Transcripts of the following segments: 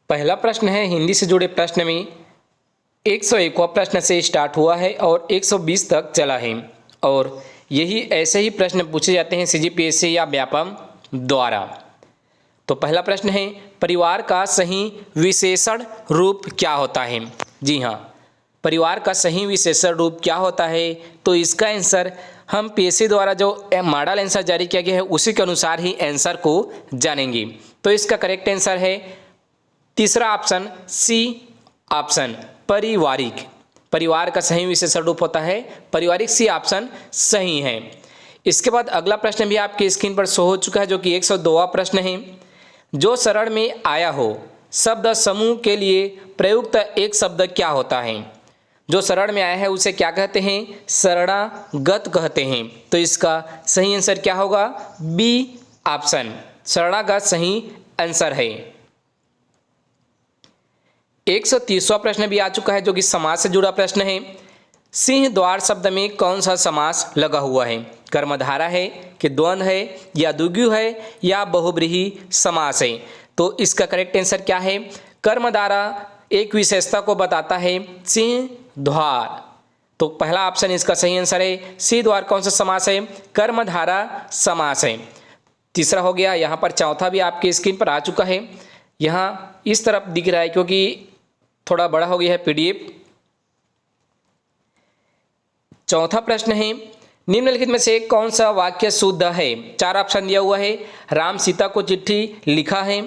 पहला प्रश्न है हिंदी से जुड़े प्रश्न में 101वां प्रश्न से स्टार्ट हुआ है और 120 तक चला है और यही ऐसे ही प्रश्न पूछे जाते हैं सीजीपीएससी या व्यापम द्वारा। तो पहला प्रश्न है परिवार का सही विशेषण रूप क्या होता है। जी हाँ, परिवार का सही विशेषण रूप क्या होता है, तो इसका आंसर हम पीएससी द्वारा जो मॉडल आंसर जारी किया गया है उसी के अनुसार ही आंसर को जानेंगे। तो इसका करेक्ट आंसर है तीसरा ऑप्शन सी ऑप्शन पारिवारिक। परिवार का सही विशेषण रूप होता है पारिवारिक, सी ऑप्शन सही है। इसके बाद अगला प्रश्न भी आपकी स्क्रीन पर शो हो चुका है जो कि 102वां प्रश्न है। जो शरण में आया हो शब्द समूह के लिए प्रयुक्त एक शब्द क्या होता है। जो शरण में आया है उसे क्या कहते हैं, शरणागत कहते हैं। तो इसका सही आंसर क्या होगा, बी ऑप्शन शरणागत सही आंसर है। 130वां प्रश्न भी आ चुका है जो कि समास से जुड़ा प्रश्न है। सिंह द्वार शब्द में कौन सा समास लगा हुआ है। कर्मधारा है कि द्वंद्व है या द्विगु है या बहुब्रीहि समास है। तो इसका करेक्ट आंसर क्या है, कर्मधारा एक विशेषता को बताता है सिंह द्वार। तो पहला ऑप्शन इसका सही आंसर है। सिंह द्वार कौन सा समास है, कर्मधारा समास है। तीसरा हो गया। यहाँ पर चौथा भी आपकी स्क्रीन पर आ चुका है, यहाँ इस तरफ दिख रहा है क्योंकि थोड़ा बड़ा हो गया है पीडीएफ। चौथा प्रश्न है निम्नलिखित में से कौन सा वाक्य शुद्ध है। चार ऑप्शन दिया हुआ है। राम सीता को चिट्ठी लिखा है,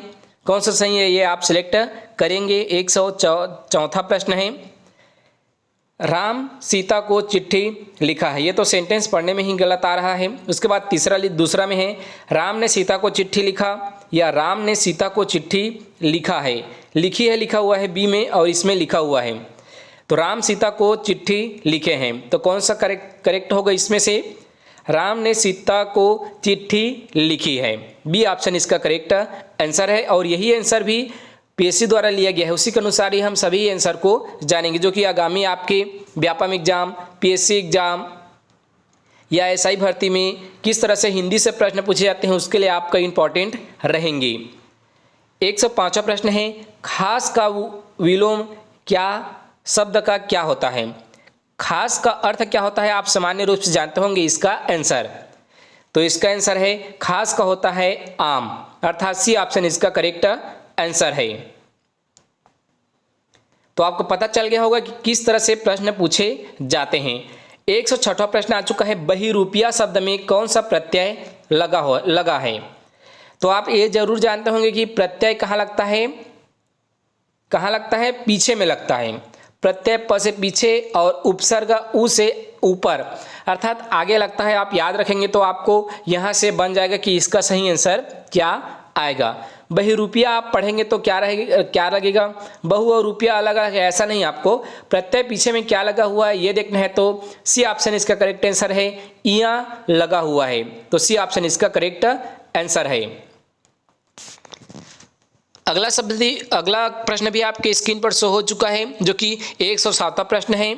कौन सा सही है ये आप सिलेक्ट करेंगे। 104वां प्रश्न है राम सीता को चिट्ठी लिखा है, ये तो सेंटेंस पढ़ने में ही गलत आ रहा है। उसके बाद दूसरा में है राम ने सीता को चिट्ठी लिखा या राम ने सीता को चिट्ठी लिखा है। लिखी है लिखा हुआ है बी में और इसमें लिखा हुआ है। तो राम सीता को चिट्ठी लिखे हैं, तो कौन सा करेक्ट होगा इसमें से, राम ने सीता को चिट्ठी लिखी है। बी ऑप्शन इसका करेक्ट आंसर है और यही आंसर भी पीएससी द्वारा लिया गया है, उसी के अनुसार ही हम सभी आंसर को जानेंगे जो कि आगामी आपके व्यापम एग्जाम, पीएससी एग्जाम या एसआई भर्ती में किस तरह से हिंदी से प्रश्न पूछे जाते हैं उसके लिए आपका इम्पोर्टेंट रहेंगे। 105वां प्रश्न है खास का विलोम क्या शब्द का क्या होता है। खास का अर्थ क्या होता है आप सामान्य रूप से जानते होंगे इसका आंसर। तो इसका आंसर है खास का होता है आम, अर्थात सी ऑप्शन इसका करेक्ट आंसर है। तो आपको पता चल गया होगा कि किस तरह से प्रश्न पूछे जाते हैं। 106वां प्रश्न आ चुका है बहिरूपिया शब्द में कौन सा प्रत्यय लगा है। तो आप ये जरूर जानते होंगे कि प्रत्यय कहाँ लगता है, पीछे में लगता है। प्रत्यय प से पीछे और उपसर्ग उ से ऊपर अर्थात आगे लगता है। आप याद रखेंगे तो आपको यहाँ से बन जाएगा कि इसका सही आंसर क्या आएगा। बहिरूपिया आप पढ़ेंगे तो क्या लगेगा, बहु और रुपया अलग अलग है, ऐसा नहीं। आपको प्रत्यय पीछे में क्या लगा हुआ है ये देखना है। तो सी ऑप्शन इसका करेक्ट आंसर है, इया लगा हुआ है। तो सी ऑप्शन इसका करेक्ट आंसर है। अगला प्रश्न भी आपके स्क्रीन पर शो हो चुका है जो कि 107वां प्रश्न है।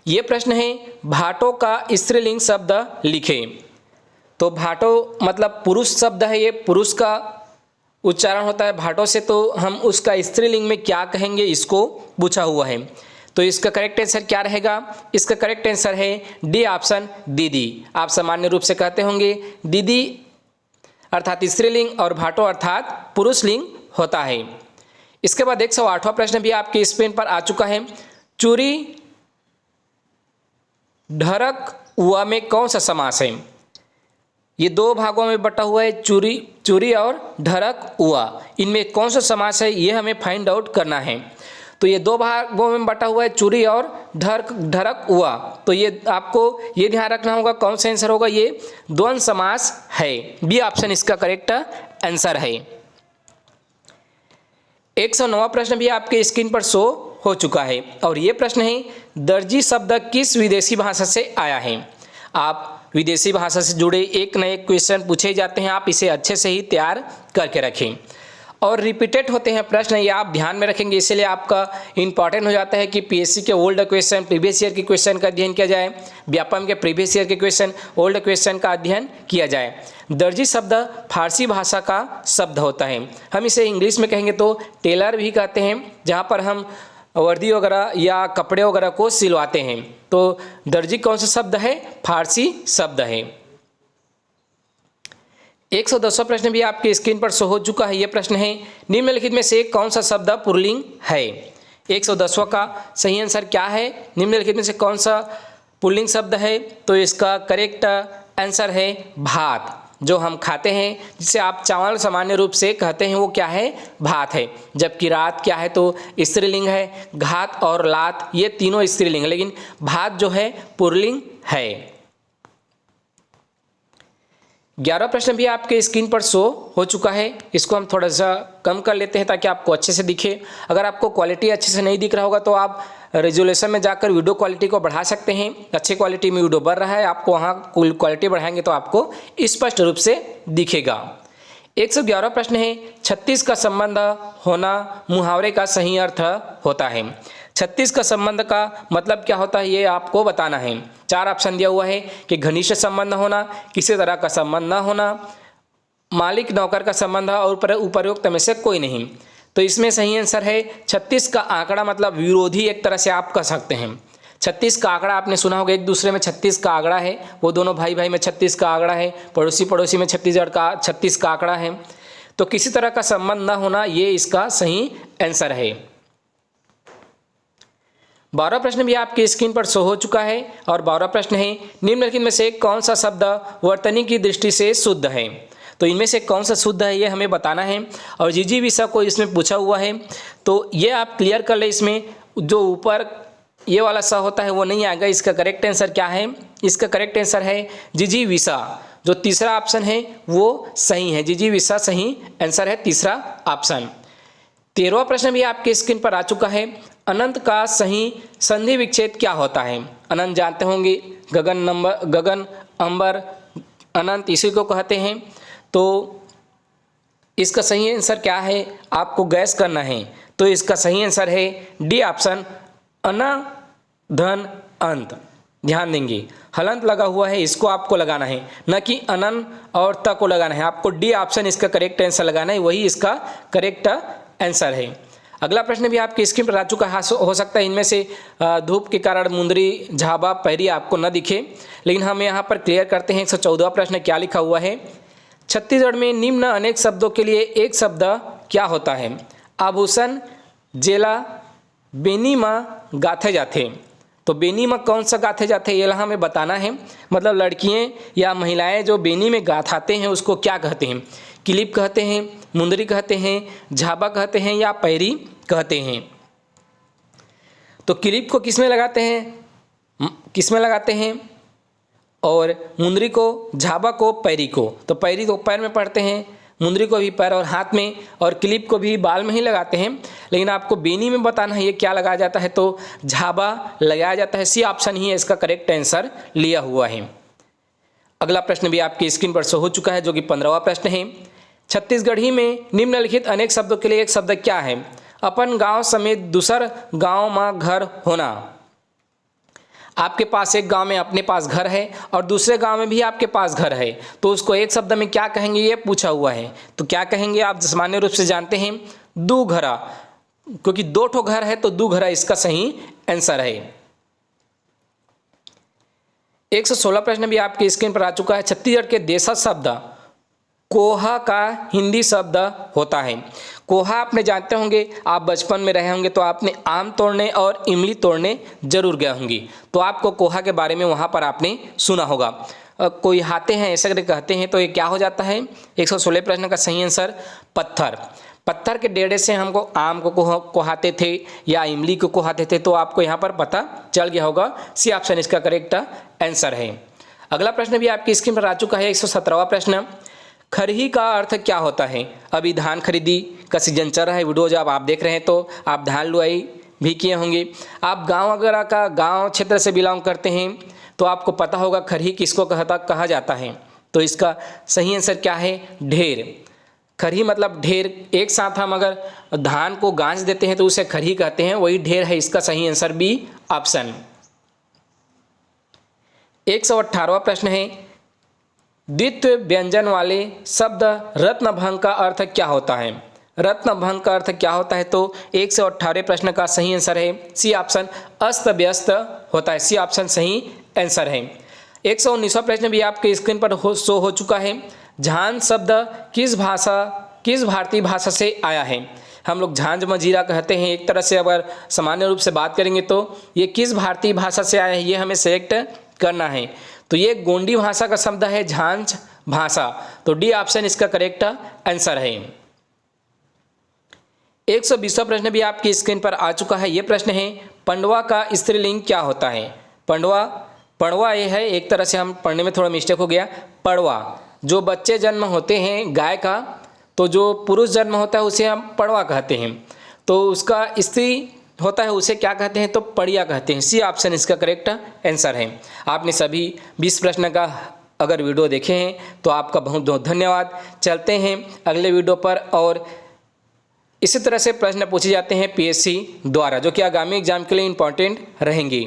ये प्रश्न है भाटो का स्त्रीलिंग शब्द लिखे। तो भाटो मतलब पुरुष शब्द है, ये पुरुष का उच्चारण होता है भाटो से, तो हम उसका स्त्रीलिंग में क्या कहेंगे इसको पूछा हुआ है। तो इसका करेक्ट आंसर क्या रहेगा, इसका करेक्ट आंसर है डी ऑप्शन दीदी। आप सामान्य रूप से कहते होंगे दीदी अर्थात स्त्रीलिंग और भाटो अर्थात पुरुष लिंग होता है। इसके बाद 108वां प्रश्न भी आपके स्क्रीन पर आ चुका है। चूरी ढरक उआ में कौन सा समास है। ये दो भागों में बटा हुआ है, चूरी और ढरक उआ, इनमें कौन सा समास है ये हमें फाइंड आउट करना है। तो ये दो भागों में बटा हुआ है चूरी और ढरक उआ, तो ये आपको ये ध्यान रखना होगा कौन सा आंसर होगा, ये द्वंद्व समास है। बी ऑप्शन इसका करेक्ट आंसर है। 109वां प्रश्न भी आपके स्क्रीन पर शो हो चुका है और ये प्रश्न है दर्जी शब्द किस विदेशी भाषा से आया है। आप विदेशी भाषा से जुड़े एक न एक क्वेश्चन पूछे जाते हैं, आप इसे अच्छे से ही तैयार करके रखें। और रिपीटेड होते हैं प्रश्न, ये आप ध्यान में रखेंगे, इसलिए आपका इंपॉर्टेंट हो जाता है कि पीएससी के ओल्ड क्वेश्चन, प्रीवियस ईयर के क्वेश्चन का अध्ययन किया जाए, व्यापम के प्रीवियस ईयर के क्वेश्चन, ओल्ड क्वेश्चन का अध्ययन किया जाए। दर्जी शब्द फारसी भाषा का शब्द होता है, हम इसे इंग्लिश में कहेंगे तो टेलर भी कहते हैं, जहाँ पर हम वर्दी वगैरह या कपड़े वगैरह को सिलवाते हैं। तो दर्जी कौन सा शब्द है? फारसी शब्द है। 110वां प्रश्न भी आपके स्क्रीन पर शो हो चुका है। यह प्रश्न है, निम्नलिखित में से कौन सा शब्द पुल्लिंग है? 110वां का सही आंसर क्या है? निम्नलिखित में से कौन सा पुल्लिंग शब्द है? तो इसका करेक्ट आंसर है भात। जो हम खाते हैं, जिसे आप चावल सामान्य रूप से कहते हैं, वो क्या है? भात है। जबकि रात क्या है? तो स्त्रीलिंग है। घात और लात ये तीनों स्त्रीलिंग है, लेकिन भात जो है पुल्लिंग है। 11वां प्रश्न भी आपके स्क्रीन पर शो हो चुका है। इसको हम थोड़ा सा कम कर लेते हैं ताकि आपको अच्छे से दिखे। अगर आपको क्वालिटी अच्छे से नहीं दिख रहा होगा तो आप रेजोल्यूशन में जाकर वीडियो क्वालिटी को बढ़ा सकते हैं। अच्छी क्वालिटी में वीडियो बढ़ रहा है, आपको वहाँ क्वालिटी बढ़ाएंगे तो आपको स्पष्ट रूप से दिखेगा। 111वां प्रश्न है, 36 का संबंध होना मुहावरे का सही अर्थ होता है। 36 का संबंध का मतलब क्या होता है, ये आपको बताना है। 4 ऑप्शन दिया हुआ है कि घनिष्ठ संबंध होना, किसी तरह का संबंध न होना, मालिक नौकर का संबंध और उपरोक्त में से कोई नहीं। तो इसमें सही आंसर है 36 का आंकड़ा, मतलब विरोधी एक तरह से आप कह सकते हैं। 36 का आंकड़ा आपने सुना होगा, एक दूसरे में 36 का आंकड़ा है, वो दोनों भाई भाई में 36 का आंकड़ा है, पड़ोसी पड़ोसी में छत्तीसगढ़ का 36 का आंकड़ा है। तो किसी तरह का संबंध न होना, ये इसका सही आंसर है। 12वां प्रश्न भी आपकी स्क्रीन पर शो हो चुका है और 12वां प्रश्न है, निम्नलिखित में से कौन सा शब्द वर्तनी की दृष्टि से शुद्ध है? तो इनमें से कौन सा शुद्ध है ये हमें बताना है और जिजीविषा को इसमें पूछा हुआ है। तो ये आप क्लियर कर ले, इसमें जो ऊपर ये वाला सा होता है वो नहीं आएगा। इसका करेक्ट आंसर क्या है? इसका करेक्ट आंसर है जिजीविषा। जो तीसरा ऑप्शन है वो सही है, जिजीविषा सही आंसर है, तीसरा ऑप्शन। 13वां प्रश्न भी आपके स्क्रीन पर आ चुका है, अनंत का सही संधि विच्छेद क्या होता है? अनंत जानते होंगे, गगन अंबर अनंत इसी को कहते हैं। तो इसका सही आंसर क्या है आपको गैस करना है। तो इसका सही आंसर है डी ऑप्शन, अन धन अंत। ध्यान देंगे, हलंत लगा हुआ है, इसको आपको लगाना है, न कि अनन और त को लगाना है। आपको डी ऑप्शन इसका करेक्ट आंसर लगाना है, वही इसका करेक्ट आंसर है। अगला प्रश्न भी आपकी स्क्रीन पर आ चुका है। हो सकता है इनमें से धूप के कारण मुंदरी, झाबा, पैरी आपको न दिखे, लेकिन हम यहाँ पर क्लियर करते हैं। 114वां प्रश्न क्या लिखा हुआ है, छत्तीसगढ़ में निम्न अनेक शब्दों के लिए एक शब्द क्या होता है? आभूषण, जेला, बेनी माँ गाथे जाते। तो बेनी में कौन सा गाथे जाते ये हमें बताना है। मतलब लड़कियां या महिलाएं जो बेनी में गाथाते हैं उसको क्या कहते हैं? क्लिप कहते हैं, मुंदरी कहते हैं, झाबा कहते हैं या पैरी कहते हैं? तो क्लिप को किस में लगाते हैं? किस में लगाते हैं? और मुंदरी को, झाबा को, पैरी को। तो पैरी तो पैर में पड़ते हैं, मुंदरी को भी पैर और हाथ में, और क्लिप को भी बाल में ही लगाते हैं। लेकिन आपको बेनी में बताना है ये क्या लगाया जाता है, तो झाबा लगाया जाता है। सी ऑप्शन ही है इसका करेक्ट आंसर लिया हुआ है। अगला प्रश्न भी आपकी स्क्रीन पर शो हो चुका है, जो कि 15वां प्रश्न है, छत्तीसगढ़ी में निम्नलिखित अनेक शब्दों के लिए एक शब्द क्या है? अपन गांव समेत दूसर गांव में घर होना। आपके पास एक गांव में अपने पास घर है और दूसरे गांव में भी आपके पास घर है, तो उसको एक शब्द में क्या कहेंगे ये पूछा हुआ है। तो क्या कहेंगे आप सामान्य रूप से जानते हैं, दू घरा, क्योंकि 2 ठो घर है तो दू घरा इसका सही आंसर है। 116 प्रश्न भी आपकी स्क्रीन पर आ चुका है, छत्तीसगढ़ के देशज शब्द कोहा का हिंदी शब्द होता है। कोहा आपने जानते होंगे, आप बचपन में रहे होंगे तो आपने आम तोड़ने और इमली तोड़ने जरूर गए होंगे, तो आपको कोहा के बारे में वहाँ पर आपने सुना होगा। कोई हाथे हैं ऐसे कहते हैं, तो ये क्या हो जाता है? 116 प्रश्न का सही आंसर पत्थर। पत्थर के डेढ़े से हमको आम को कोहाते थे या इमली को कोहाते थे, तो आपको यहाँ पर पता चल गया होगा। सी ऑप्शन इसका करेक्ट आंसर है। अगला प्रश्न भी आपकी स्क्रीन पर आ चुका है, 117वां प्रश्न, खरही का अर्थ क्या होता है? अभी धान खरीदी का सीजन चल रहा है, वीडियो जब आप देख रहे हैं तो आप धान लुआई भी किए होंगे। आप गांव वगैरह का, गांव क्षेत्र से बिलोंग करते हैं तो आपको पता होगा खरही किसको कहा जाता है। तो इसका सही आंसर क्या है? ढेर। खरी मतलब ढेर, एक साथ हम अगर धान को गांज देते हैं तो उसे खरी कहते हैं, वही ढेर है। इसका सही आंसर बी ऑप्शन। 118वां प्रश्न है, द्वित्व व्यंजन वाले शब्द रत्नभंग का अर्थ क्या होता है? रत्नभंग का अर्थ क्या होता है? तो 118वें प्रश्न का सही आंसर है सी ऑप्शन, अस्त व्यस्त होता है। सी ऑप्शन सही आंसर है। 119वां प्रश्न भी आपके स्क्रीन पर शो हो चुका है। झांझ शब्द किस भारतीय भाषा से आया है? हम लोग झांझ मजीरा कहते हैं एक तरह से, अगर सामान्य रूप से बात करेंगे तो ये किस भारतीय भाषा से आया है ये हमें सेलेक्ट करना है। तो ये गोंडी भाषा का शब्द है झांझ भाषा, तो डी ऑप्शन इसका करेक्ट आंसर है। 120वां प्रश्न भी आपकी स्क्रीन पर आ चुका है। ये प्रश्न है, पंडवा का स्त्रीलिंग क्या होता है? पड़वा ये है, एक तरह से हम पढ़ने में थोड़ा मिस्टेक हो गया। पड़वा जो बच्चे जन्म होते हैं गाय का, तो जो पुरुष जन्म होता है उसे हम पड़वा कहते हैं, तो उसका स्त्री होता है उसे क्या कहते हैं? तो पड़िया कहते हैं। सी ऑप्शन इसका करेक्ट आंसर है। आपने सभी 20 प्रश्न का अगर वीडियो देखे हैं तो आपका बहुत बहुत धन्यवाद। चलते हैं अगले वीडियो पर, और इसी तरह से प्रश्न पूछे जाते हैं पीएससी द्वारा, जो कि आगामी एग्जाम के लिए इम्पोर्टेंट रहेंगी।